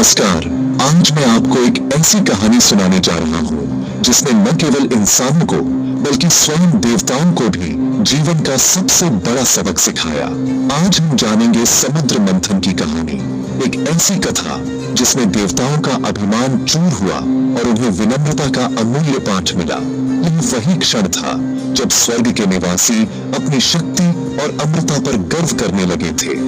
नमस्कार। आज मैं आपको एक ऐसी कहानी सुनाने जा रहा हूँ जिसने न केवल इंसानों को बल्कि स्वयं देवताओं को भी जीवन का सबसे बड़ा सबक सिखाया। आज हम जानेंगे समुद्र मंथन की कहानी, एक ऐसी कथा जिसमें देवताओं का अभिमान चूर हुआ और उन्हें विनम्रता का अमूल्य पाठ मिला। यह वही क्षण था जब स्वर्ग के निवासी अपनी शक्ति और अमृता पर गर्व करने लगे थे।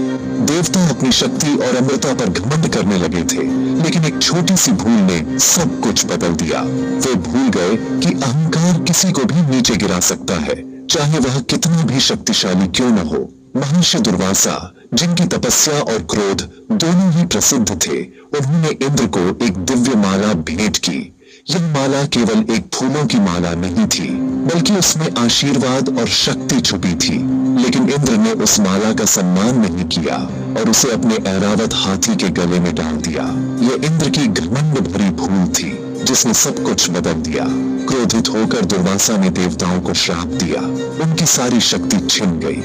देवता अपनी शक्ति और अमृता पर घमंड करने लगे थे, लेकिन एक छोटी सी भूल ने सब कुछ बदल दिया। वे भूल गए कि अहंकार किसी को भी नीचे गिरा सकता है, चाहे वह कितना भी शक्तिशाली क्यों न हो। महर्षि दुर्वासा, जिनकी तपस्या और क्रोध दोनों ही प्रसिद्ध थे, उन्होंने इंद्र को एक दिव्य माला भेंट की। यह माला केवल एक फूलों की माला नहीं थी, बल्कि उसमें आशीर्वाद और शक्ति छुपी थी। लेकिन इंद्र ने उस माला का सम्मान नहीं किया और उसे अपने ऐरावत हाथी के गले में डाल दिया। यह इंद्र की घमंड भरी भूल थी जिसने सब कुछ बदल दिया। क्रोधित होकर दुर्वासा ने देवताओं को श्राप दिया। उनकी सारी शक्ति छिन गई।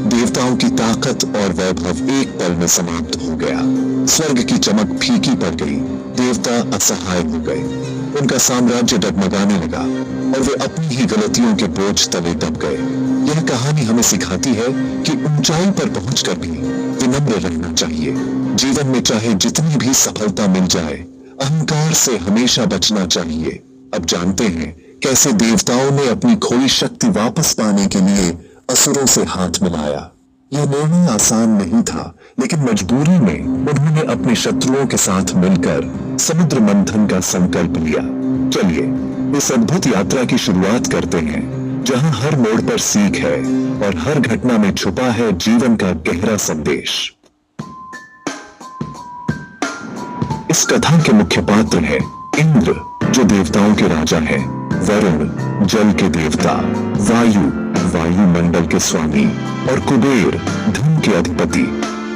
देवताओं की ताकत और वैभव एक पल में समाप्त हो गया। स्वर्ग की चमक फीकी पड़ गई। देवता असहाय हो गए। उनका साम्राज्य डगमगाने लगा और वे अपनी ही गलतियों के बोझ तले दब गए। यह कहानी हमें सिखाती है कि ऊंचाई पर पहुंचकर भी विनम्र रहना चाहिए। जीवन में चाहे जितनी भी सफलता मिल जाए, अहंकार से हमेशा बचना चाहिए। अब जानते हैं कैसे देवताओं ने अपनी खोई शक्ति वापस पाने के लिए असुरों से हाथ मिलाया। यह निर्णय आसान नहीं था, लेकिन मजबूरी में उन्होंने अपने शत्रुओं के साथ मिलकर समुद्र मंथन का संकल्प लिया। चलिए इस अद्भुत यात्रा की शुरुआत करते हैं, जहां हर मोड़ पर सीख है और हर घटना में छुपा है जीवन का गहरा संदेश। इस कथा के मुख्य पात्र हैं इंद्र, जो देवताओं के राजा हैं, वरुण, जल के देवता, वायु, वायुमंडल के स्वामी, और कुबेर, धन के अधिपति।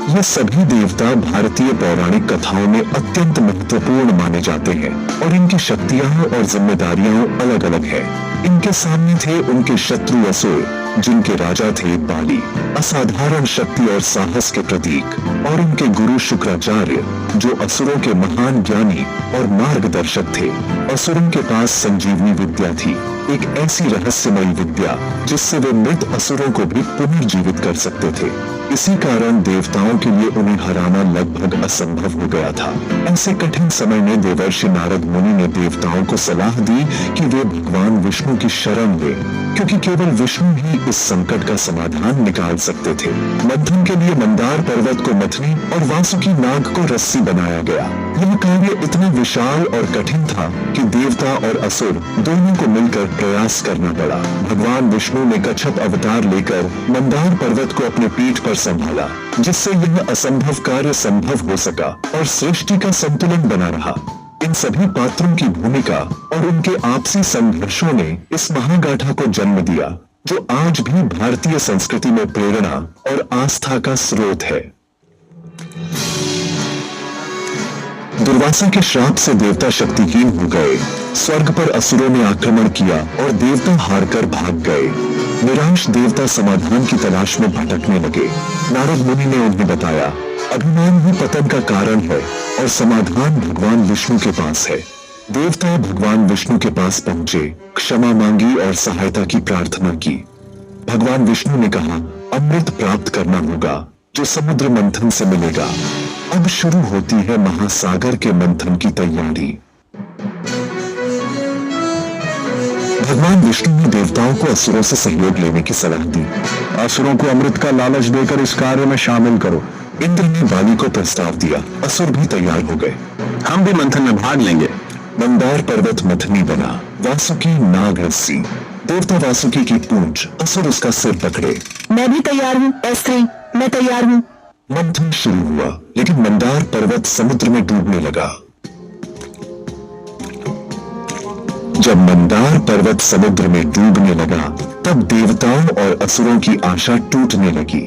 ये सभी देवता भारतीय पौराणिक कथाओं में अत्यंत महत्वपूर्ण माने जाते हैं और इनकी शक्तियां और जिम्मेदारियां अलग अलग हैं। इनके सामने थे उनके शत्रु असुर, जिनके राजा थे बाली, असाधारण शक्ति और साहस के प्रतीक, और उनके गुरु शुक्राचार्य, जो असुरों के महान ज्ञानी और मार्गदर्शक थे। असुरों के पास संजीवनी विद्या थी, एक ऐसी रहस्यमयी विद्या जिससे वे मृत असुरों को भी पुनर्जीवित कर सकते थे। इसी कारण देवताओं के लिए उन्हें हराना लगभग असंभव हो गया था। ऐसे कठिन समय में देवर्षि नारद मुनि ने देवताओं को सलाह दी कि वे भगवान विष्णु की शरण लें, क्योंकि केवल विष्णु ही इस संकट का समाधान निकाल सकते थे। मंथन के लिए मंदार पर्वत को मथनी और वासुकी नाग को रस्सी बनाया गया। यह कार्य इतना विशाल और कठिन था कि देवता और असुर दोनों को मिलकर प्रयास करना पड़ा। भगवान विष्णु ने कच्छप अवतार लेकर मंदार पर्वत को अपने पीठ पर संभाला, जिससे यह असंभव कार्य संभव हो सका और सृष्टि का संतुलन बना रहा। इन सभी पात्रों की भूमिका और उनके आपसी संघर्षों ने इस महागाथा को जन्म दिया, जो आज भी भारतीय संस्कृति में प्रेरणा और आस्था का स्रोत है। दुर्वासा के श्राप से देवता शक्तिहीन हो गए। स्वर्ग पर असुरों ने आक्रमण किया और देवता हारकर भाग गए। निराश देवता समाधान की तलाश में भटकने लगे। नारद मुनि ने उन्हें बताया, अभिमान ही पतन का कारण है और समाधान भगवान विष्णु के पास है। देवता भगवान विष्णु के पास पहुंचे, क्षमा मांगी और सहायता की प्रार्थना की। भगवान विष्णु ने कहा, अमृत प्राप्त करना होगा, जो समुद्र मंथन से मिलेगा। अब शुरू होती है महासागर के मंथन की तैयारी। भगवान विष्णु ने देवताओं को असुरों से सहयोग लेने की सलाह दी। असुरों को अमृत का लालच देकर इस कार्य में शामिल करो। इंद्र ने बाली को प्रस्ताव दिया। असुर भी तैयार हो गए। हम भी मंथन में भाग लेंगे। मंदार पर्वत मथनी बना, वासुकी नाग रस्सी, देवता वासुकी की पूंछ, असुर उसका सिर पकड़े। मैं भी तैयार हूँ S3, मैं तैयार हूँ। मंथन शुरू हुआ, लेकिन मंदार पर्वत समुद्र में डूबने लगा। जब मंदार पर्वत समुद्र में डूबने लगा, तब देवताओं और असुरों की आशा टूटने लगी।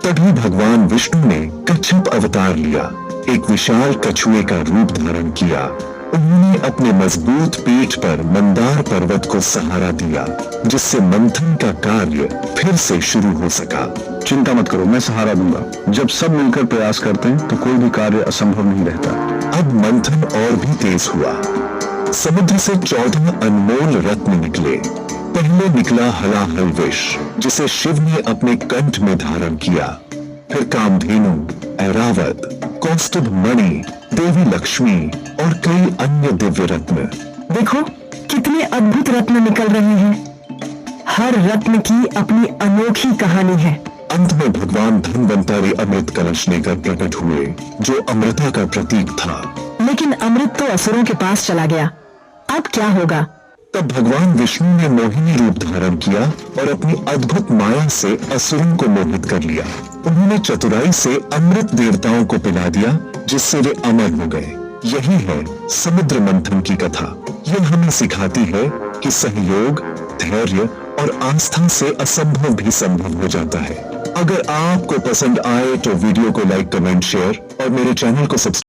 तभी भगवान विष्णु ने कच्छप अवतार लिया, एक विशाल कछुए का रूप धारण किया। उन्होंने अपने मजबूत पीठ पर मंदार पर्वत को सहारा दिया, जिससे मंथन का कार्य फिर से शुरू हो सका। चिंता मत करो, मैं सहारा दूंगा। जब सब मिलकर प्रयास करते हैं तो कोई भी कार्य असंभव नहीं रहता। अब मंथन और भी तेज हुआ। समुद्र से 14 अनमोल रत्न निकले। पहले निकला हलाहल विष, जिसे शिव ने अपने कंठ में धारण किया। फिर कामधेनु, ऐरावत, कौस्तुभ मणि, देवी लक्ष्मी और कई अन्य दिव्य रत्न। देखो कितने अद्भुत रत्न निकल रहे हैं। हर रत्न की अपनी अनोखी कहानी है। अंत में भगवान धन्वंतरि अमृत कलश लेकर प्रकट हुए, जो अमृता का प्रतीक था। लेकिन अमृत तो असुरों के पास चला गया, अब क्या होगा? तब भगवान विष्णु ने मोहिनी रूप धारण किया और अपनी अद्भुत माया से असुरों को मोहित कर लिया। उन्होंने चतुराई से अमृत देवताओं को पिला दिया, जिससे वे अमर हो गए। यही है समुद्र मंथन की कथा। यह हमें सिखाती है कि सहयोग, धैर्य और आस्था से असंभव भी संभव हो जाता है। अगर आपको पसंद आए तो वीडियो को लाइक, कमेंट, शेयर और मेरे चैनल को सब्सक्राइब